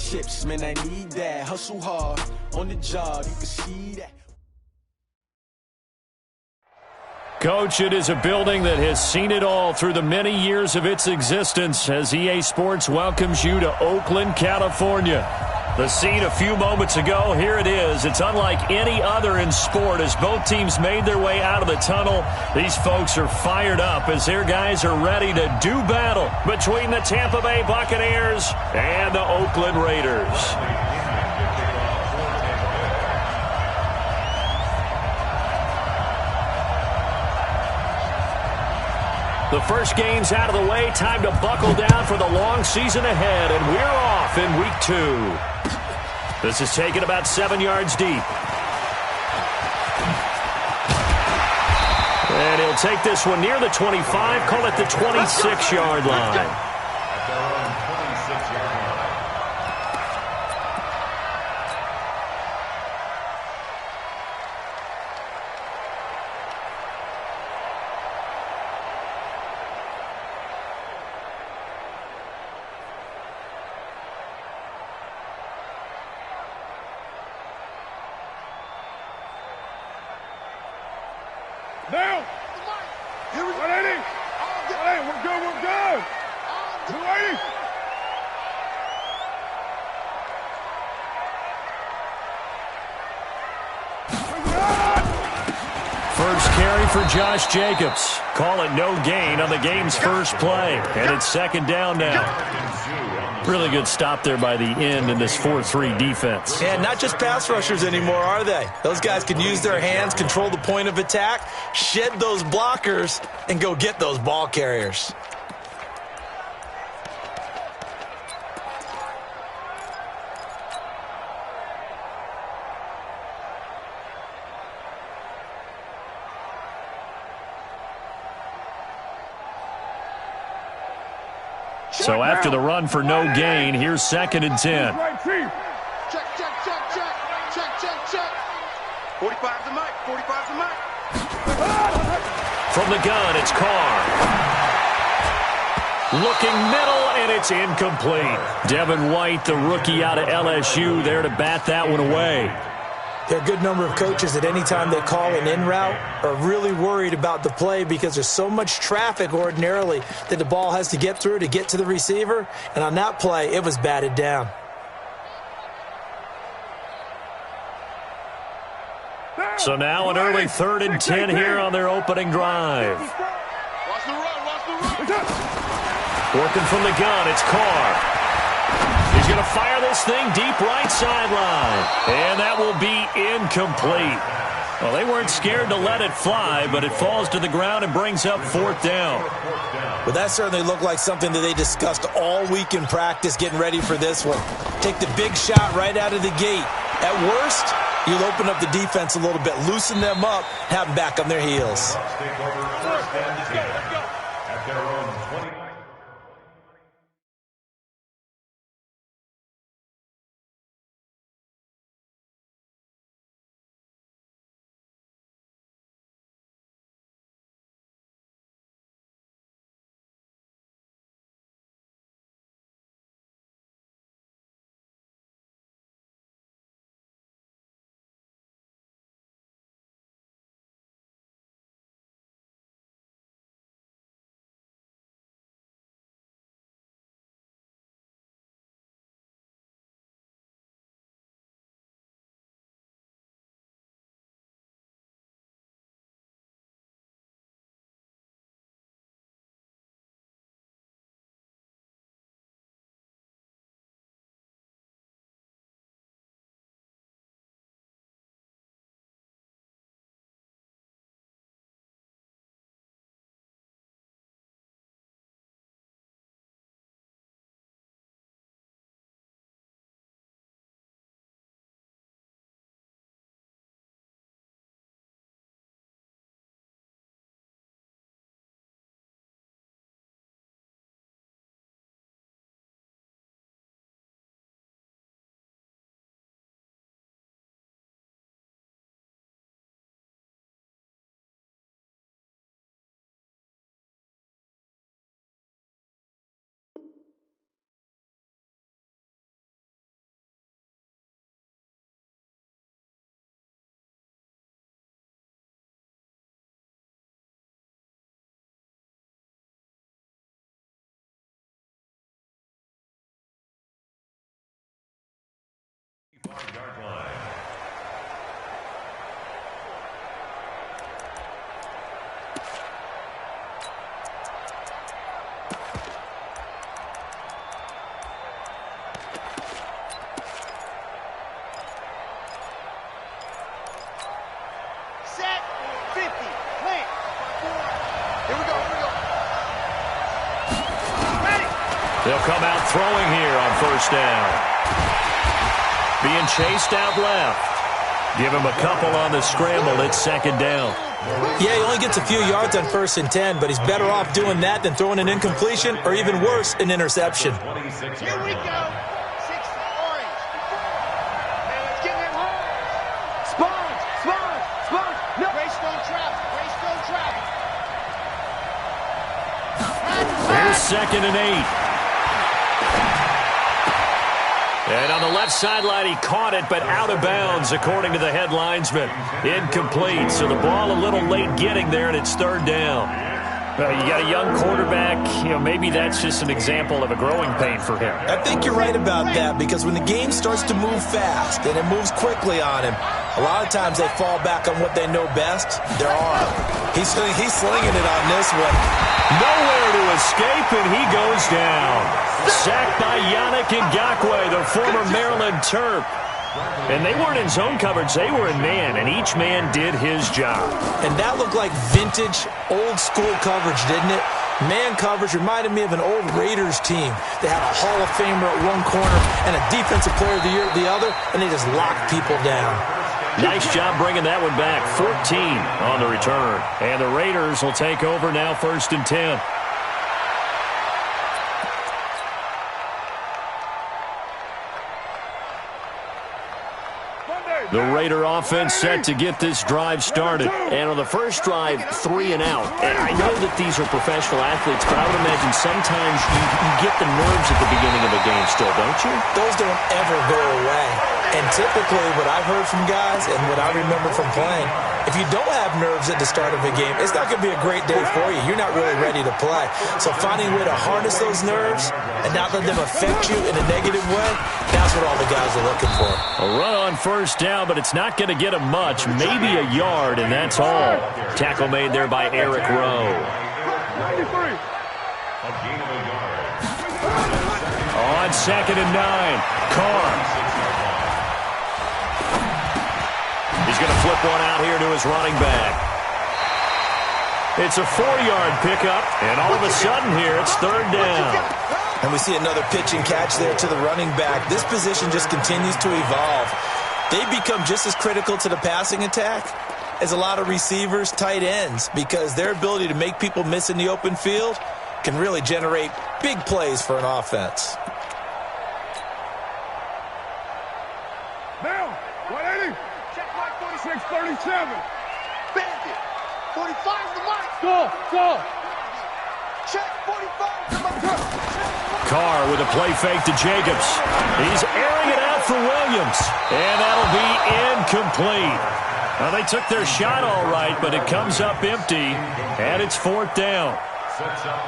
chips, man, I need that. Hustle hard, on the job, you can see that. Coach, it is a building that has seen it all through the many years of its existence as EA Sports welcomes you to Oakland, California. The scene a few moments ago, here it is. It's unlike any other in sport as both teams made their way out of the tunnel. These folks are fired up as their guys are ready to do battle between the Tampa Bay Buccaneers and the Oakland Raiders. The first game's out of the way. Time to buckle down for the long season ahead, and we're off in week 2. This is taken about 7 yards deep. And he'll take this one near the 25, call it the 26-yard line. Now! Here we go! 180! 180, we're good, we're good! 280! First carry for Josh Jacobs. Call it no gain on the game's first play. And it's second down now. Really good stop there by the end in this 4-3 defense. Yeah, not just pass rushers anymore, are they? Those guys can use their hands, control the point of attack, shed those blockers, and go get those ball carriers. So after the run for no gain, here's 2nd and 10. Check, check, check, check. Check, check, check. 45's the mic. 45's the mic. From the gun, it's Carr. Looking middle, and it's incomplete. Devin White, the rookie out of LSU, there to bat that one away. There are a good number of coaches at any time they call an in route are really worried about the play because there's so much traffic ordinarily that the ball has to get through to get to the receiver. And on that play, it was batted down. So now an early 3rd and 10 here on their opening drive. Watch the run, watch the run. Working from the gun, it's Carr. He's going to fire this thing deep right sideline. And that will be incomplete. Well, they weren't scared to let it fly, but it falls to the ground and brings up 4th down. Well, that certainly looked like something that they discussed all week in practice getting ready for this one. Take the big shot right out of the gate. At worst, you'll open up the defense a little bit, loosen them up, have them back on their heels. They'll come out throwing here on first down. Being chased out left. Give him a couple on the scramble. It's second down. Yeah, he only gets a few yards on 1st and 10, but he's better off doing that than throwing an incompletion or even worse, an interception. Here we go. 6 orange. And let's get him home. Spawn. No. Greystone traffic. Here's second and 8. And on the left sideline, he caught it, but out of bounds, according to the head linesman. Incomplete, so the ball a little late getting there, and it's third down. Well, you got a young quarterback. Maybe that's just an example of a growing pain for him. I think you're right about that, because when the game starts to move fast and it moves quickly on him, a lot of times they fall back on what they know best, their arm. He's slinging it on this one. Nowhere to escape, and he goes down. Sacked by Yannick Ngakoue, the former Maryland Terp. And they weren't in zone coverage. They were in man, and each man did his job. And that looked like vintage, old-school coverage, didn't it? Man coverage reminded me of an old Raiders team. They had a Hall of Famer at one corner and a Defensive Player of the Year at the other, and they just locked people down. Nice job bringing that one back. 14 on the return. And the Raiders will take over now, 1st and 10. The Raider offense set to get this drive started. And on the first drive, 3 and out. And I know that these are professional athletes, but I would imagine sometimes you get the nerves at the beginning of a game still, don't you? Those don't ever go away. And typically what I've heard from guys and what I remember from playing, if you don't have nerves at the start of a game, it's not going to be a great day for you. You're not really ready to play. So finding a way to harness those nerves and not let them affect you in a negative way, that's what all the guys are looking for. A run on first down, but it's not going to get him much. Maybe a yard, and that's all. Tackle made there by Eric Rowe. 93. On 2nd and 9, Carr. He's going to flip one out here to his running back. It's a 4-yard pickup, and all of a sudden here, it's third down. And we see another pitch and catch there to the running back. This position just continues to evolve. They become just as critical to the passing attack as a lot of receivers, tight ends, because their ability to make people miss in the open field can really generate big plays for an offense. Down. 180. Check mark 46-37. Bandit. 45 to Mike. Go. Check 45 to Mike. Carr with a play fake to Jacobs. He's airing it out for Williams. And that'll be incomplete. Well, they took their shot all right, but it comes up empty, and it's 4th down.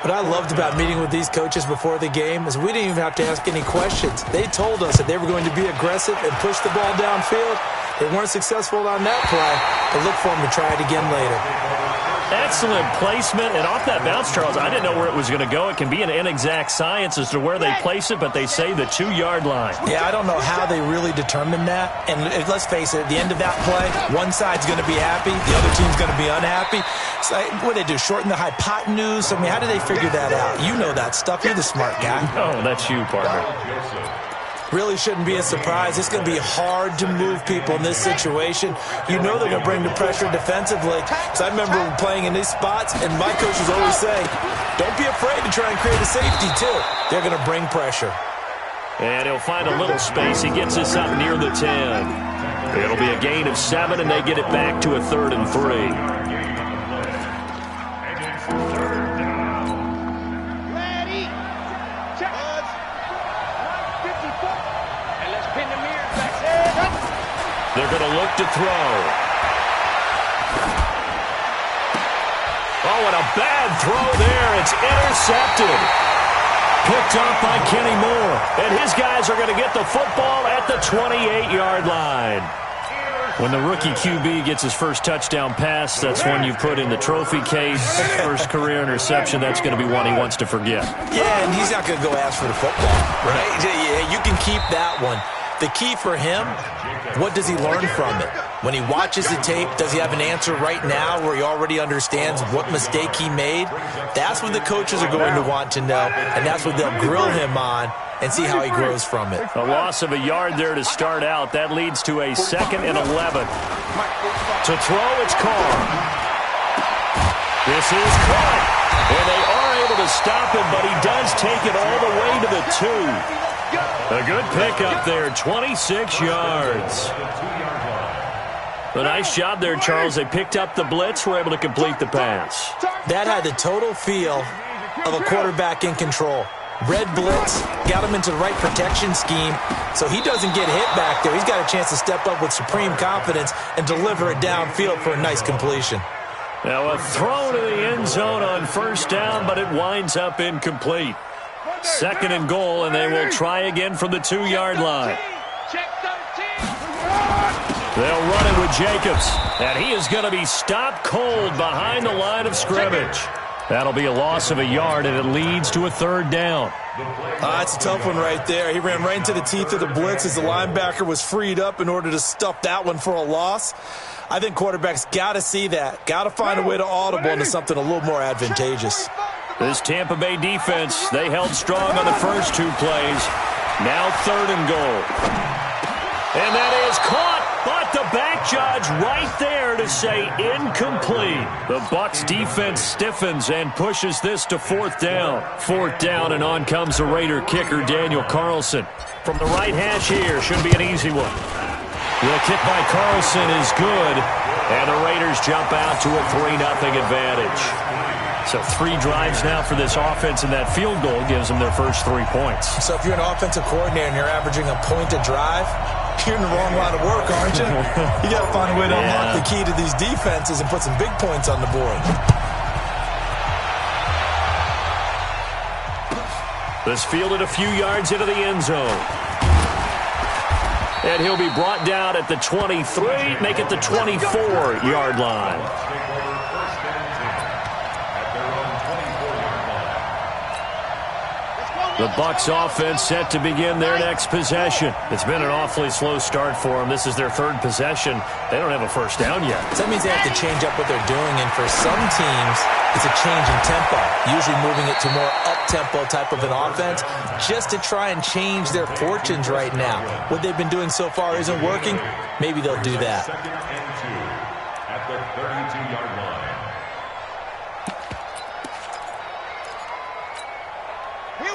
What I loved about meeting with these coaches before the game is we didn't even have to ask any questions. They told us that they were going to be aggressive and push the ball downfield. They weren't successful on that play, but look for them to try it again later. Excellent placement, and off that bounce, Charles, I didn't know where it was going to go. It can be an inexact science as to where they place it, but they say the 2-yard line. Yeah, I don't know how they really determined that. And let's face it, at the end of that play, one side's going to be happy, the other team's going to be unhappy. It's like, what do they do, shorten the hypotenuse? I mean, how do they figure that out? You know that stuff. You're the smart guy. Oh, that's you, partner. Really shouldn't be a surprise. It's going to be hard to move people in this situation. You know they're going to bring the pressure defensively. Because I remember playing in these spots, and my coaches always say, don't be afraid to try and create a safety, too. They're going to bring pressure. And he'll find a little space. He gets us up near the 10. It'll be a gain of 7, and they get it back to a 3rd and 3. They're going to look to throw. Oh, and a bad throw there. It's intercepted. Picked off by Kenny Moore. And his guys are going to get the football at the 28-yard line. When the rookie QB gets his first touchdown pass, that's one you put in the trophy case. First career interception, that's going to be one he wants to forget. Yeah, and he's not going to go ask for the football, right? Yeah, you can keep that one. The key for him, what does he learn from it? When he watches the tape, does he have an answer right now where he already understands what mistake he made? That's what the coaches are going to want to know, and that's what they'll grill him on and see how he grows from it. A loss of a yard there to start out. That leads to a 2nd and 11. To throw, it's Carr. This is caught. And they are able to stop him, but he does take it all the way to the 2. A good pickup there, 26 yards. A nice job there, Charles. They picked up the blitz, were able to complete the pass. That had the total feel of a quarterback in control. Red blitz, got him into the right protection scheme, so he doesn't get hit back there. He's got a chance to step up with supreme confidence and deliver it downfield for a nice completion. Now a throw to the end zone on 1st down, but it winds up incomplete. 2nd and goal, and they will try again from the 2-yard line. They'll run it with Jacobs, and he is going to be stopped cold behind the line of scrimmage. That'll be a loss of a yard, and it leads to a 3rd down. That's a tough one right there. He ran right into the teeth of the blitz as the linebacker was freed up in order to stuff that one for a loss. I think quarterbacks got to see that, got to find a way to audible into something a little more advantageous. This Tampa Bay defense, they held strong on the first 2 plays. Now 3rd and goal. And that is caught, but the back judge right there to say incomplete. The Bucs defense stiffens and pushes this to 4th down. 4th down, and on comes the Raider kicker, Daniel Carlson. From the right hash here, should be an easy one. The kick by Carlson is good, and the Raiders jump out to a 3-0 advantage. So 3 drives now for this offense, and that field goal gives them their first 3 points. So if you're an offensive coordinator and you're averaging a point a drive, you're in the wrong line of work, aren't you? You got to find a way to unlock the key to these defenses and put some big points on the board. This fielded a few yards into the end zone. And he'll be brought down at the 23, make it the 24-yard line. The Bucs offense set to begin their next possession. It's been an awfully slow start for them. This is their 3rd possession. They don't have a first down yet. So that means they have to change up what they're doing, and for some teams, it's a change in tempo, usually moving it to more up-tempo type of an offense, just to try and change their fortunes right now. What they've been doing so far isn't working. Maybe they'll do that. At the 32-yard line.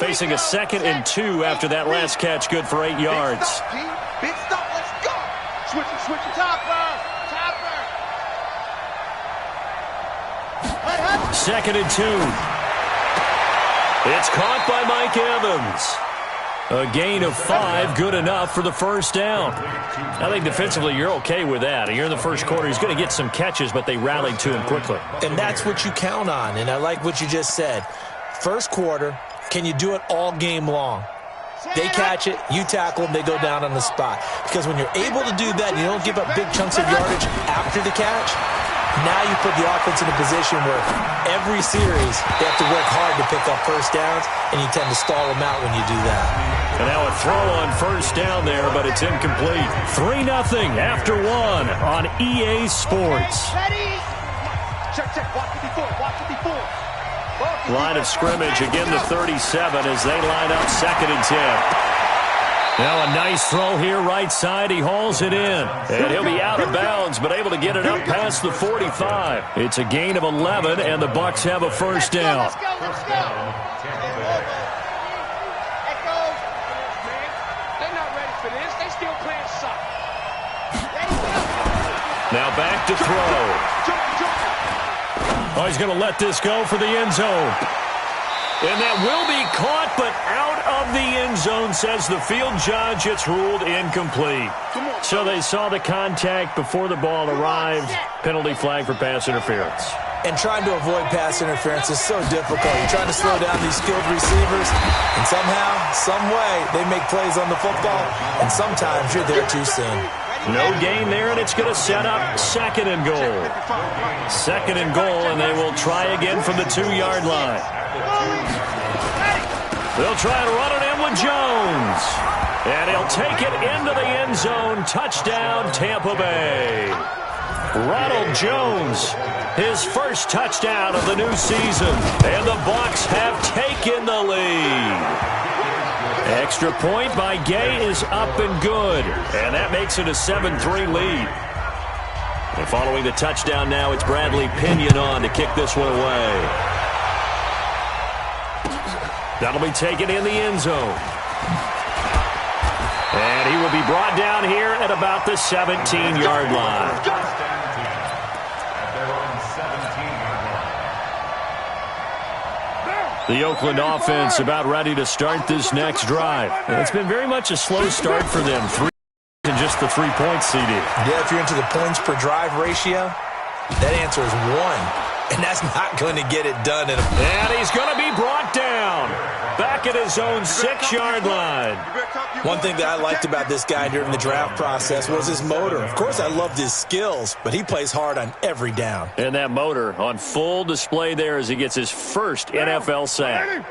Facing a 2nd and 2 after that last catch, good for 8 yards. Big stop, let's go. Switch it, topper. 2nd and 2. It's caught by Mike Evans. A gain of 5, good enough for the first down. I think defensively you're okay with that. Here in the first quarter, he's going to get some catches, but they rallied to him quickly. And that's what you count on, and I like what you just said. First quarter, can you do it all game long? They catch it, you tackle them, they go down on the spot. Because when you're able to do that and you don't give up big chunks of yardage after the catch, now you put the offense in a position where every series they have to work hard to pick up first downs, and you tend to stall them out when you do that. And now a throw on first down there, but it's incomplete. 3-0 after 1 on EA Sports. Check, watch 54, watch 54. Line of scrimmage, again the 37 as they line up 2nd and 10. Now a nice throw here right side. He hauls it in. And he'll be out of bounds, but able to get it up past the 45. It's a gain of 11, and the Bucs have a first down. Let's go. Echoes. They're not ready for this. They still playing soccer. Now back to throw. Oh, he's going to let this go for the end zone. And that will be caught, but out of the end zone, says the field judge. It's ruled incomplete. So they saw the contact before the ball arrived. Penalty flag for pass interference. And trying to avoid pass interference is so difficult. You're trying to slow down these skilled receivers, and somehow, some way, they make plays on the football, and sometimes you're there too soon. No gain there, and it's going to set up 2nd and goal. 2nd and goal, and they will try again from the 2-yard line. They'll try to run it in with Jones. And he'll take it into the end zone. Touchdown, Tampa Bay. Ronald Jones, his first touchdown of the new season. And the Bucs have taken the lead. Extra point by Gay is up and good. And that makes it a 7-3 lead. And following the touchdown now, it's Bradley Pinion on to kick this one away. That'll be taken in the end zone. And he will be brought down here at about the 17-yard line. The Oakland offense about ready to start this next drive. It's been very much a slow start for them. 3 and just the 3 points, CD. Yeah, if you're into the points per drive ratio, that answer is 1. And that's not going to get it done. And he's going to be brought down back at his own 6-yard line. One thing that I liked about this guy during the draft process was his motor. Of course, I loved his skills, but he plays hard on every down. And that motor on full display there as he gets his first NFL sack.